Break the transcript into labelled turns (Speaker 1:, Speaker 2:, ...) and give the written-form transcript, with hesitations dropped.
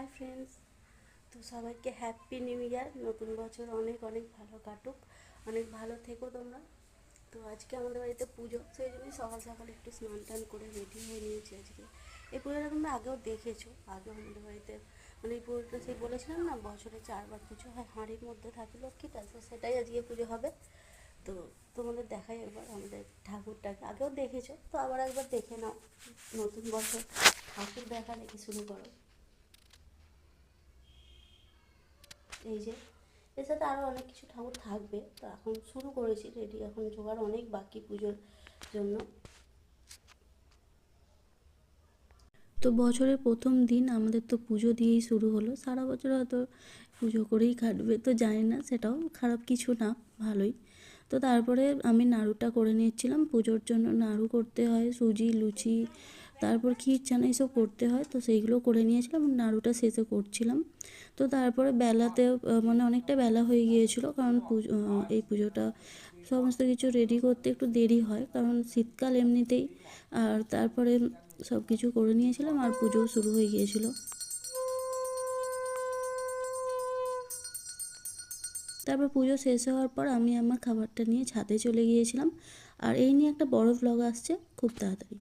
Speaker 1: Hi friends, তো সবাইকে happy new year. নতুন বছর অনেক অনেক ভালো কাটুক, অনেক ভালো থেকো তোমরা। তো আজকে আমাদের বাড়িতে পুজো, সেই জন্যই সকাল সকাল একটু স্নান টান করে রেডি হয়ে নিয়েছি আজকে। এই পুজোটা তোমরা আগেও দেখেছো, আগেও আমাদের বাড়িতে মানে এই পুজোটা সেই বলেছিলাম না বছরে 4বার পুজো হয়, হাঁড়ির মধ্যে থাকে লক্ষ্মীটা, তো সেটাই আজকে পুজো হবে। তো তোমাদের দেখাই একবার আমাদের ঠাকুরটাকে, আগেও দেখেছো তো আবার একবার দেখে নাও। নতুন বছর ঠাকুর দেখা দেখে শুরু করো। এই যে এর সাথে আরও অনেক কিছু ঠাকুর থাকবে, তো এখন শুরু করেছি রেডি, এখন জোগাড় অনেক বাকি পুজোর জন্য। তো বছরের প্রথম দিন আমাদের তো পুজো দিয়েই শুরু হলো, সারা বছর হয়তো পুজো করেই কাটবে, তো জানি না, সেটাও খারাপ কিছু না, ভালোই। তো তারপরে আমি নাড়ুটা করে নিচ্ছিলাম, পুজোর জন্য নাড়ু করতে হয়, সুজি লুচি, তারপর ক্ষীর চানা এসব করতে হয়, তো সেইগুলো করে নিয়েছিলাম, নাড়ুটা শেষে করছিলাম। তো তারপরে বেলাতে মানে অনেকটা বেলা হয়ে গিয়েছিল, কারণ এই পুজোটা সমস্ত কিছু রেডি করতে একটু দেরি হয়, কারণ শীতকাল এমনিতেই। আর তারপরে সব কিছু করে নিয়েছিলাম আর পুজোও শুরু হয়ে গিয়েছিল। তারপর পুজো শেষ হওয়ার পর আমি আমার খাবারটা নিয়ে ছাদে চলে গিয়েছিলাম। আর এই নিয়ে একটা বড় ভ্লগ আসছে খুব তাড়াতাড়ি।